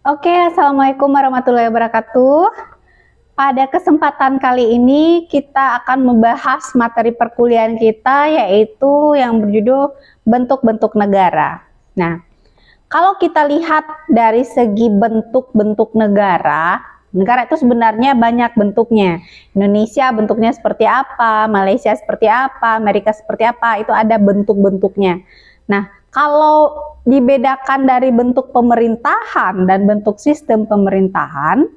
Oke, Assalamualaikum warahmatullahi wabarakatuh. Pada kesempatan kali ini kita akan membahas materi perkuliahan kita, yaitu yang berjudul bentuk-bentuk negara. Nah, kalau kita lihat dari segi bentuk-bentuk negara, negara itu sebenarnya banyak bentuknya. Indonesia bentuknya seperti apa, Malaysia seperti apa, Amerika seperti apa, itu ada bentuk-bentuknya. Nah, kalau dibedakan dari bentuk pemerintahan dan bentuk sistem pemerintahan,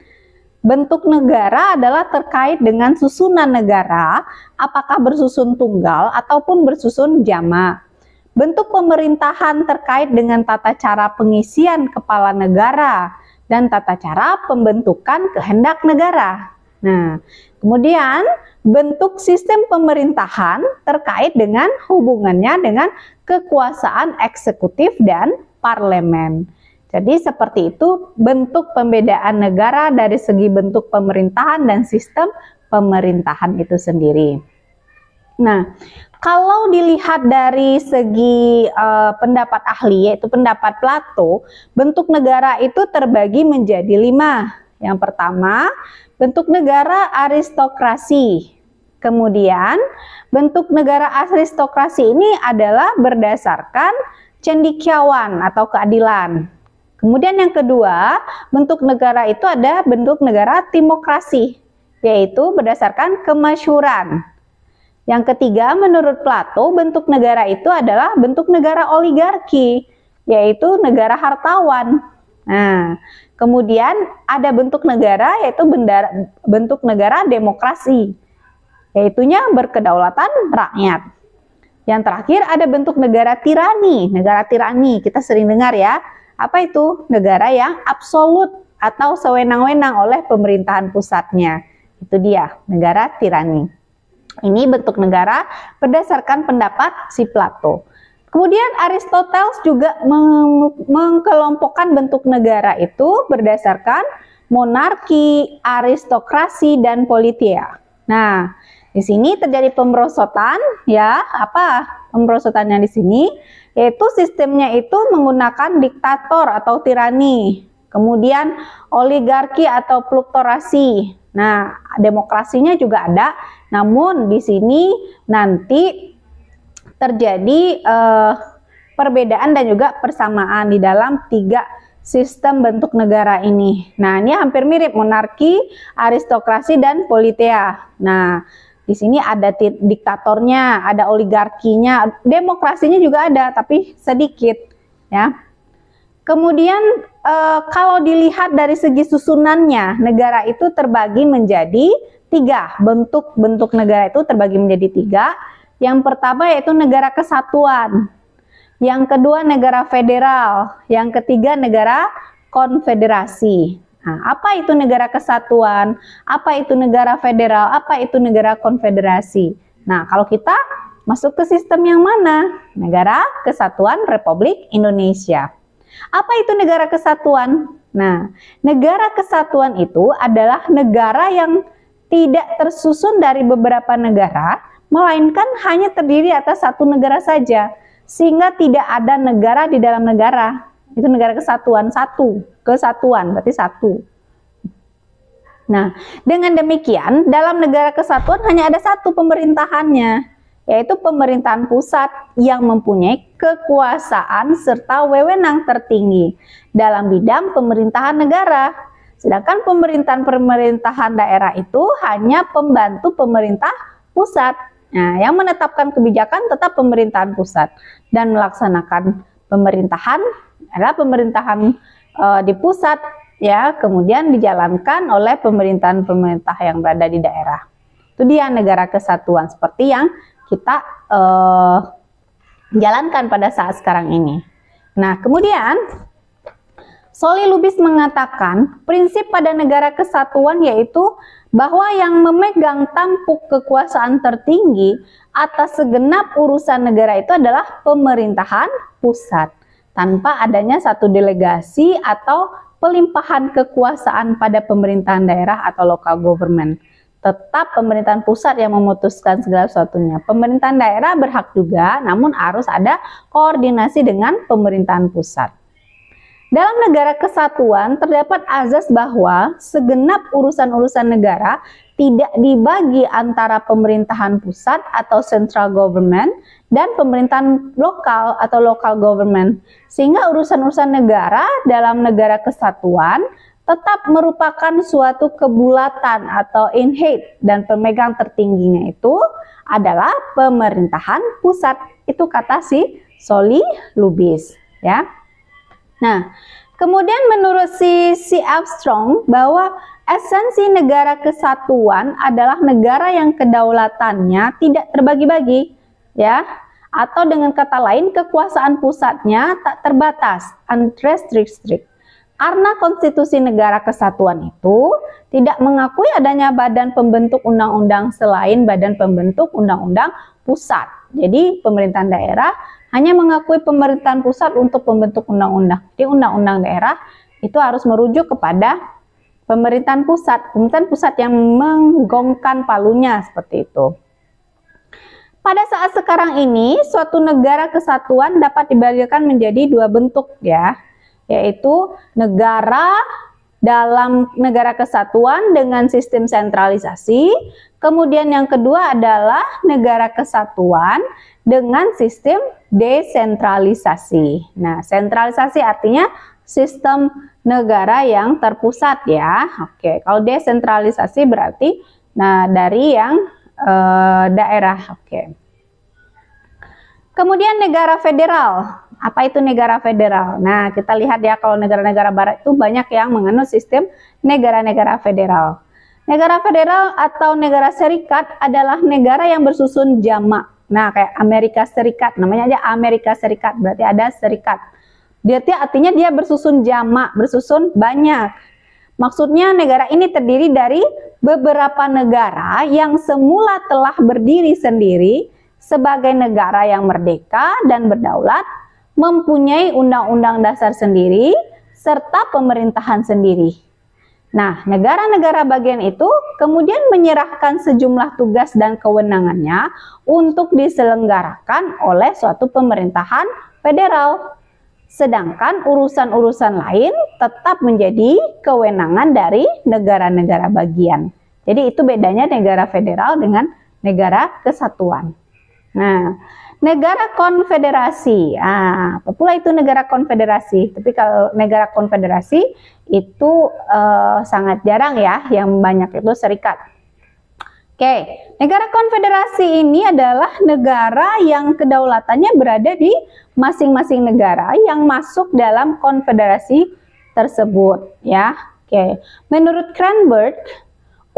bentuk negara adalah terkait dengan susunan negara, apakah bersusun tunggal ataupun bersusun jamak. Bentuk pemerintahan terkait dengan tata cara pengisian kepala negara dan tata cara pembentukan kehendak negara. Nah, kemudian bentuk sistem pemerintahan terkait dengan hubungannya dengan kekuasaan eksekutif dan parlemen. Jadi seperti itu bentuk pembedaan negara dari segi bentuk pemerintahan dan sistem pemerintahan itu sendiri. Nah, kalau dilihat dari segi pendapat ahli, yaitu pendapat Plato, bentuk negara itu terbagi menjadi 5. Yang pertama, bentuk negara aristokrasi. Kemudian, bentuk negara aristokrasi ini adalah berdasarkan cendekiawan atau keadilan. Kemudian yang kedua, bentuk negara itu ada bentuk negara timokrasi, yaitu berdasarkan kemasyhuran. Yang ketiga, menurut Plato, bentuk negara itu adalah bentuk negara oligarki, yaitu negara hartawan. Nah, kemudian ada bentuk negara yaitu bentuk negara demokrasi, yaitunya berkedaulatan rakyat. Yang terakhir ada bentuk negara tirani. Negara tirani kita sering dengar ya. Apa itu? Negara yang absolut atau sewenang-wenang oleh pemerintahan pusatnya. Itu dia, negara tirani. Ini bentuk negara berdasarkan pendapat si Plato. Kemudian Aristoteles juga mengkelompokkan bentuk negara itu berdasarkan monarki, aristokrasi, dan politia. Nah, di sini terjadi pemberosotan, ya. Apa pemberosotannya di sini? Yaitu sistemnya itu menggunakan diktator atau tirani. Kemudian oligarki atau plutokrasi. Nah, demokrasinya juga ada, namun di sini nanti terjadi perbedaan dan juga persamaan di dalam 3 sistem bentuk negara ini. Nah, ini hampir mirip monarki, aristokrasi, dan politia. Nah, di sini ada diktatornya, ada oligarkinya, demokrasinya juga ada, tapi sedikit, ya. Kemudian kalau dilihat dari segi susunannya, negara itu terbagi menjadi 3. Bentuk negara itu terbagi menjadi 3. Yang pertama yaitu negara kesatuan. Yang kedua negara federal. Yang ketiga negara konfederasi. Nah, apa itu negara kesatuan? Apa itu negara federal? Apa itu negara konfederasi? Nah, kalau kita masuk ke sistem yang mana? Negara Kesatuan Republik Indonesia. Apa itu negara kesatuan? Nah, negara kesatuan itu adalah negara yang tidak tersusun dari beberapa negara, melainkan hanya terdiri atas satu negara saja, sehingga tidak ada negara di dalam negara. Itu negara kesatuan, satu. Kesatuan berarti satu. Nah, dengan demikian dalam negara kesatuan hanya ada satu pemerintahannya, yaitu pemerintahan pusat yang mempunyai kekuasaan serta wewenang tertinggi dalam bidang pemerintahan negara. Sedangkan pemerintahan daerah itu hanya pembantu pemerintah pusat. Nah, yang menetapkan kebijakan tetap pemerintahan pusat dan melaksanakan pemerintahan adalah pemerintahan di pusat, ya, kemudian dijalankan oleh pemerintahan-pemerintah yang berada di daerah. Itu dia negara kesatuan seperti yang kita jalankan pada saat sekarang ini. Nah, kemudian Soli Lubis mengatakan prinsip pada negara kesatuan yaitu bahwa yang memegang tampuk kekuasaan tertinggi atas segenap urusan negara itu adalah pemerintahan pusat, tanpa adanya satu delegasi atau pelimpahan kekuasaan pada pemerintahan daerah atau local government. Tetap pemerintahan pusat yang memutuskan segala sesuatunya. Pemerintahan daerah berhak juga, namun harus ada koordinasi dengan pemerintahan pusat. Dalam negara kesatuan terdapat azas bahwa segenap urusan-urusan negara tidak dibagi antara pemerintahan pusat atau central government dan pemerintahan lokal atau local government. Sehingga urusan-urusan negara dalam negara kesatuan tetap merupakan suatu kebulatan atau inherit, dan pemegang tertingginya itu adalah pemerintahan pusat. Itu kata si Soli Lubis, ya. Nah, kemudian menurut si Armstrong bahwa esensi negara kesatuan adalah negara yang kedaulatannya tidak terbagi-bagi, ya. Atau dengan kata lain, kekuasaan pusatnya tak terbatas, unrestricted. Karena konstitusi negara kesatuan itu tidak mengakui adanya badan pembentuk undang-undang selain badan pembentuk undang-undang pusat. Jadi pemerintahan daerah hanya mengakui pemerintahan pusat untuk pembentuk undang-undang. Jadi undang-undang daerah itu harus merujuk kepada pemerintahan pusat yang menggongkan palunya, seperti itu. Pada saat sekarang ini, suatu negara kesatuan dapat dibagikan menjadi dua bentuk, ya, yaitu negara dalam negara kesatuan dengan sistem sentralisasi. Kemudian yang kedua adalah negara kesatuan dengan sistem desentralisasi. Nah, sentralisasi artinya sistem negara yang terpusat, ya. Oke, kalau desentralisasi berarti dari yang daerah. Oke. Kemudian negara federal. Apa itu negara federal? Nah, kita lihat ya, kalau negara-negara barat itu banyak yang menganut sistem negara-negara federal. Negara federal atau negara serikat adalah negara yang bersusun jamak. Nah, kayak Amerika Serikat, namanya aja Amerika Serikat, berarti ada serikat. Berarti artinya dia bersusun jamak, bersusun banyak. Maksudnya negara ini terdiri dari beberapa negara yang semula telah berdiri sendiri sebagai negara yang merdeka dan berdaulat, mempunyai undang-undang dasar sendiri, serta pemerintahan sendiri. Nah, negara-negara bagian itu kemudian menyerahkan sejumlah tugas dan kewenangannya untuk diselenggarakan oleh suatu pemerintahan federal. Sedangkan urusan-urusan lain tetap menjadi kewenangan dari negara-negara bagian. Jadi itu bedanya negara federal dengan negara kesatuan. Nah, negara konfederasi, apa pula itu negara konfederasi? Tapi kalau negara konfederasi itu sangat jarang ya, yang banyak itu serikat. Oke, negara konfederasi ini adalah negara yang kedaulatannya berada di masing-masing negara yang masuk dalam konfederasi tersebut, ya. Oke, menurut Cranberg,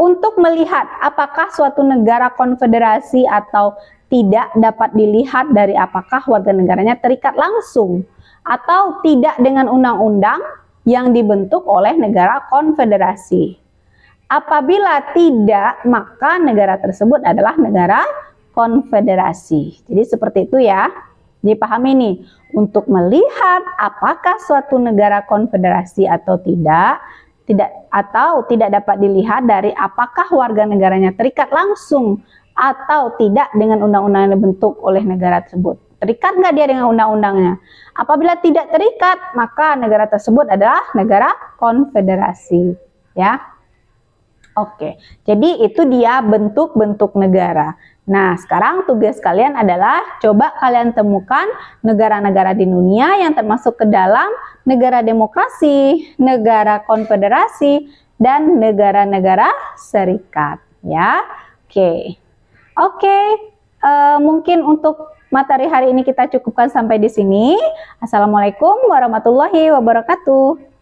untuk melihat apakah suatu negara konfederasi atau tidak dapat dilihat dari apakah warga negaranya terikat langsung atau tidak dengan undang-undang yang dibentuk oleh negara konfederasi. Apabila tidak, maka negara tersebut adalah negara konfederasi. Jadi seperti itu ya. Dipahami nih, untuk melihat apakah suatu negara konfederasi atau tidak dapat dilihat dari apakah warga negaranya terikat langsung atau tidak dengan undang-undang yang dibentuk oleh negara tersebut. Terikat nggak dia dengan undang-undangnya? Apabila tidak terikat, maka negara tersebut adalah negara konfederasi, ya. Oke, jadi itu dia bentuk-bentuk negara. Nah, sekarang tugas kalian adalah coba kalian temukan negara-negara di dunia yang termasuk ke dalam negara demokrasi, negara konfederasi, dan negara-negara serikat, ya. Oke, mungkin untuk materi hari ini kita cukupkan sampai di sini. Assalamualaikum warahmatullahi wabarakatuh.